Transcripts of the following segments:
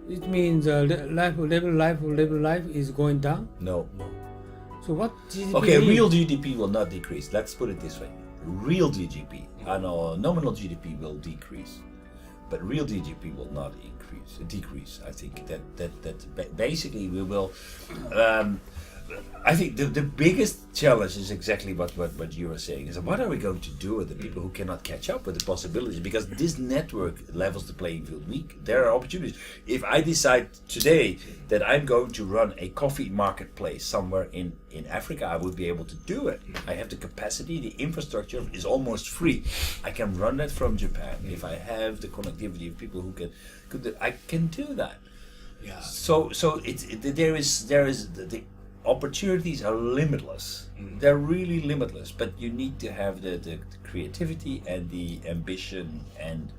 It means life is going down. No. So what GDP Okay, means? real GDP will not decrease. Let's put it this way. Real GDP, I know nominal GDP will decrease, but real GDP will not decrease. I think that basically we will. I think the biggest challenge is exactly what you were saying, is what are we going to do with the people who cannot catch up with the possibilities, because this network levels the playing field. There are opportunities. If I decide today that I'm going to run a coffee marketplace somewhere in Africa, I would be able to do it. I have the capacity, the infrastructure is almost free. I can run that from Japan. If I have the connectivity of people who I can do that. Yeah. So there is the opportunities are limitless. They're really limitless, but you need to have the creativity and the ambition, and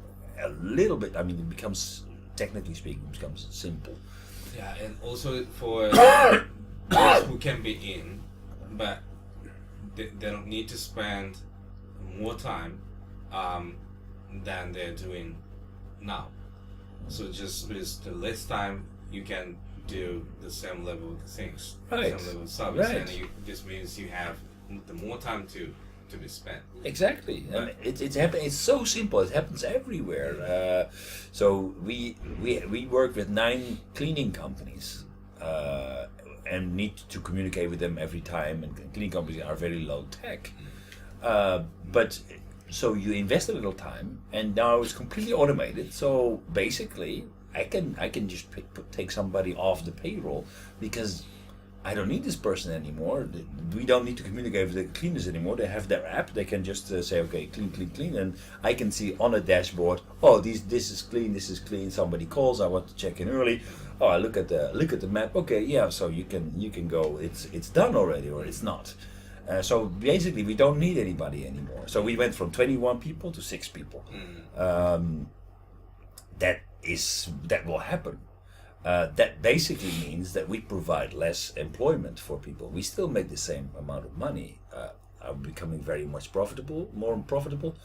a little bit, I mean, it becomes, technically speaking, it becomes simple. Yeah, and also for those who can be in, but they don't need to spend more time than they're doing now. So just with the less time, you can do the same level of things, Right. same level of service, Right. and this means you have the more time to be spent. Exactly, and it's so simple. It happens everywhere. So we work with 9 cleaning companies, and need to communicate with them every time. And cleaning companies are very low tech, but so you invest a little time, and now it's completely automated. So basically, I can just take somebody off the payroll, because I don't need this person anymore. We don't need to communicate with the cleaners anymore. They have their app. They can just say, okay, clean, and I can see on a dashboard, oh, this is clean. Somebody calls, I want to check in early. Oh, I look at the map. Okay, yeah, so you can go. It's done already, or it's not. So basically, we don't need anybody anymore. So we went from 21 people to 6 people. That will happen. That basically means that we provide less employment for people. We still make the same amount of money. Are we becoming very much more profitable?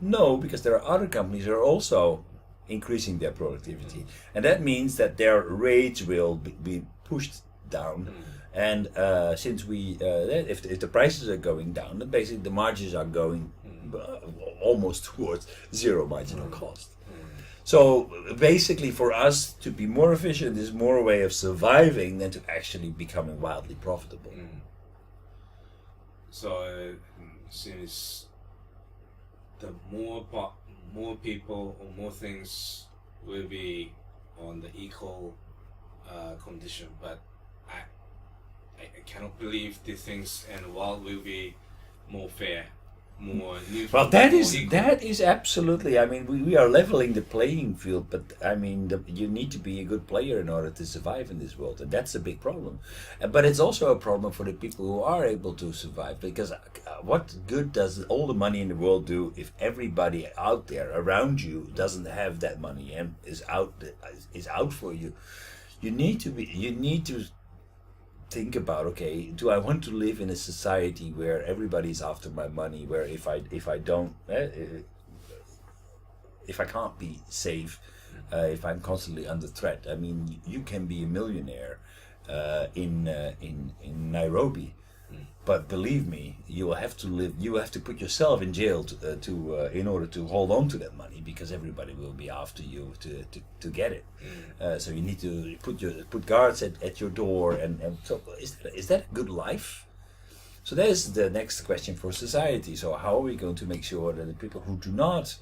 No, because there are other companies that are also increasing their productivity, and that means that their rates will be pushed down. And since if the prices are going down, then basically the margins are going almost towards zero marginal cost. So basically, for us to be more efficient is more a way of surviving than to actually becoming wildly profitable. So since the more people or more things will be on the equal condition, but I cannot believe these things and the world will be more fair, more neutral. Well, that is absolutely. I mean, we are leveling the playing field, but I mean, you need to be a good player in order to survive in this world, and that's a big problem. But it's also a problem for the people who are able to survive, because what good does all the money in the world do if everybody out there around you doesn't have that money and is out for you? You need to think about, okay, do I want to live in a society where everybody's after my money, where if I can't be safe, if I'm constantly under threat? I mean, you can be a millionaire in Nairobi, but believe me, you will have to put yourself in jail in order to hold on to that money, because everybody will be after you to get it. So you need to put guards at your door, and so is that a good life? So there's the next question for society. So how are we going to make sure that the people who cannot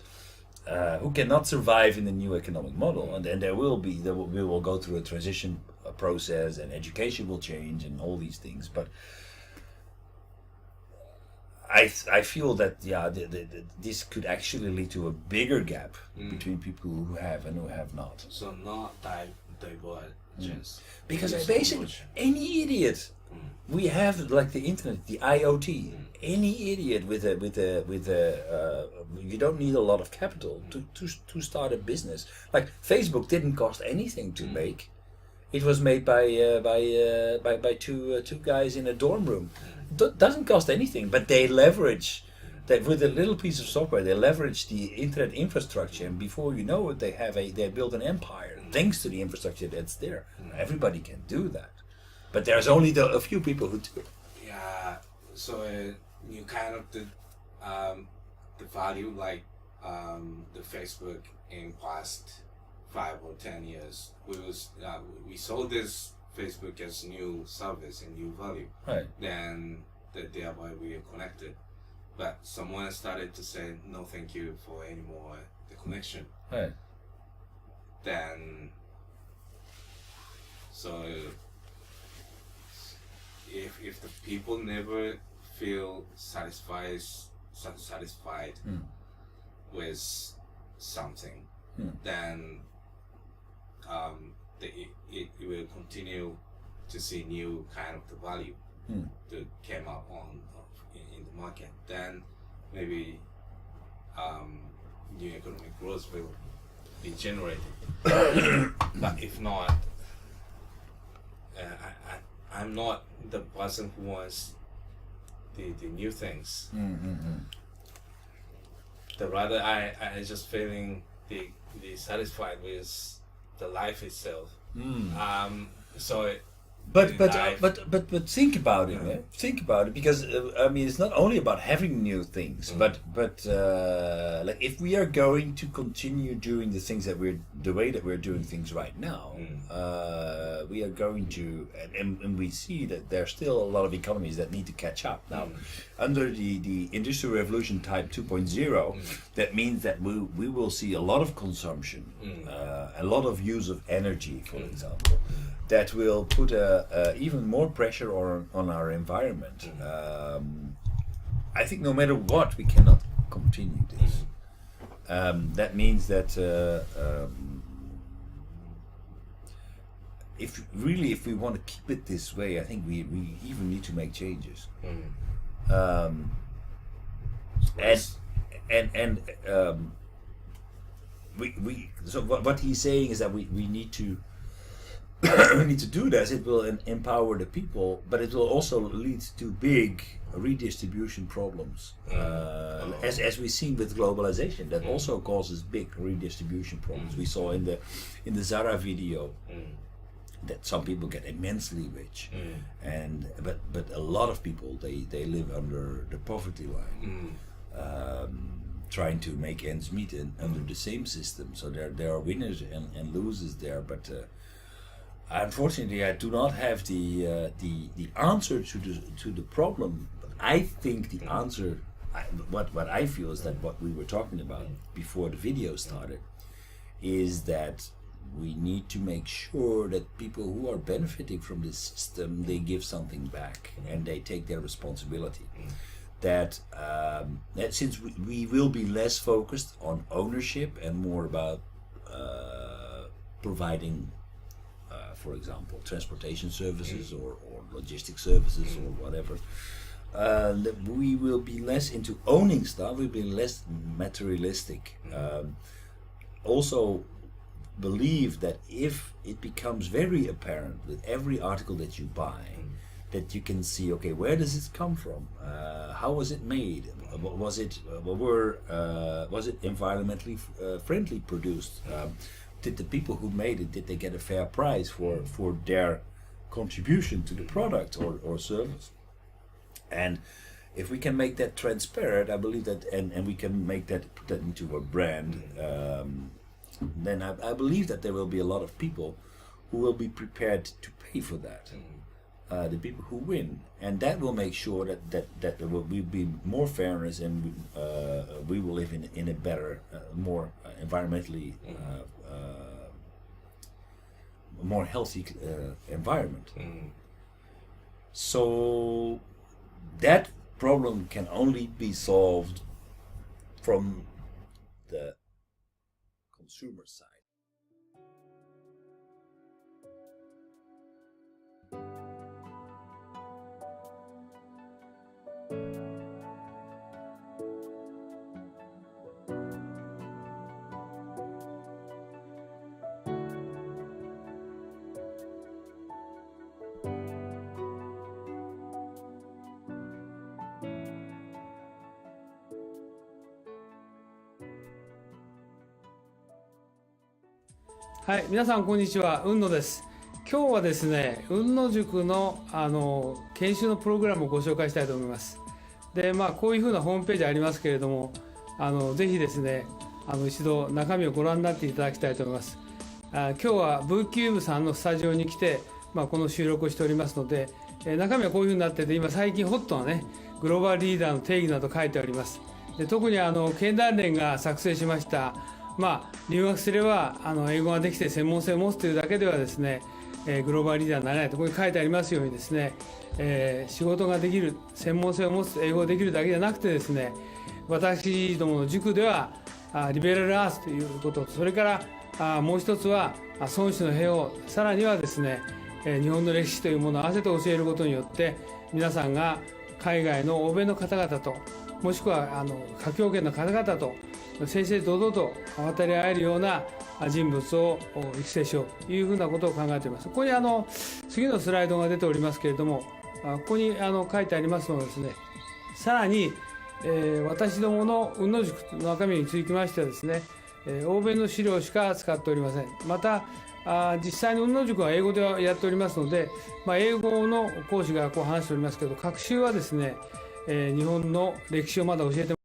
survive in the new economic model, and then we will go through a transition process, and education will change and all these things, but I feel that this could actually lead to a bigger gap between people who have and who have not. So not divergence. Because basically any idiot, we have like the internet, the IoT. Any idiot with a you don't need a lot of capital to start a business. Like Facebook didn't cost anything to make. It was made by two guys in a dorm room. Doesn't cost anything, but they leverage That with a little piece of software, they leverage the internet infrastructure, and before you know it, they build an empire thanks to the infrastructure that's there. Everybody can do that, but there's only a few people who do. Yeah. So you kind of the value like the Facebook in past 5 or 10 years. We saw this Facebook as new service and new value. Right. Then thereby we are connected. But someone started to say no, thank you for any more the connection. Right. Then so if the people never feel satisfied with something, then it will continue to see new kind of the value that came up in the market. Then maybe new economic growth will be generated. But if not, I'm not the person who wants the new things. The rather I just feeling the satisfied with the life itself. So But life. think about it. Eh? Think about it, because I mean, it's not only about having new things, but like if we are going to continue doing the things the way that we're doing things right now, we are going to, and we see that there's still a lot of economies that need to catch up now. Under the Industrial Revolution Type 2.0, that means that we will see a lot of consumption, a lot of use of energy, for example. That will put even more pressure on our environment. I think no matter what, we cannot continue this. That means that if we want to keep it this way, I think we even need to make changes. So what he's saying is that we need to. We need to do this. It will empower the people, but it will also lead to big redistribution problems, as we've seen with globalization. That also causes big redistribution problems. We saw in the Zara video that some people get immensely rich, but a lot of people they live under the poverty line, trying to make ends meet under the same system. So there are winners and losers there, but. Unfortunately, I do not have the answer to the problem. But I think the answer, what I feel is that what we were talking about before the video started, is that we need to make sure that people who are benefiting from this system, they give something back and they take their responsibility. That since we will be less focused on ownership and more about providing. For example, transportation services or logistic services or whatever. That we will be less into owning stuff. We'll be less materialistic. Also, believe that if it becomes very apparent with every article that you buy, that you can see, okay, where does this come from? How was it made? Was it environmentally friendly produced? Did the people who made it, did they get a fair price for their contribution to the product or service? And if we can make that transparent, I believe that, and we can make put that into a brand, then I believe that there will be a lot of people who will be prepared to pay for that. The people who win, and that will make sure that there will be more fairness, and we will live in a better, more environmentally more healthy environment. So that problem can only be solved from the consumer side. はい、皆さんこんにちは、雲野です。今日はですね、雲野塾の研修のプログラムをご紹介したいと思います。で、こういうふうなホームページありますけれども、ぜひですね、一度中身をご覧になっていただきたいと思います。今日はブーキューブさんのスタジオに来て、この収録をしておりますので、中身はこういうふうになってて、今最近ホットなね、グローバルリーダーの定義など書いてあります。で、特に経団連が作成しました、留学すれば英語ができて専門性を持つというだけではですね、グローバルリーダーになれないとここに書いてありますようにですね、仕事ができる、専門性を持つ、英語ができるだけじゃなくてですね、私どもの塾ではリベラルアースということ、それからもう一つは孫子の兵を、さらにはですね、日本の歴史というものを合わせて教えることによって、皆さんが海外の欧米の方々と、もしくは華僑圏の方々と正々堂々と渡り合えるような人物を育成しようというふうなことを考えています。ここに次のスライドが出ておりますけれども、ここに書いてありますのはですね、さらに、私どもの雲野塾の中身につきましてはですね、欧米の資料しか使っておりません。また実際に雲野塾は英語でやっておりますので、英語の講師がこう話しておりますけど、学習はですね、日本の歴史をまだ教えて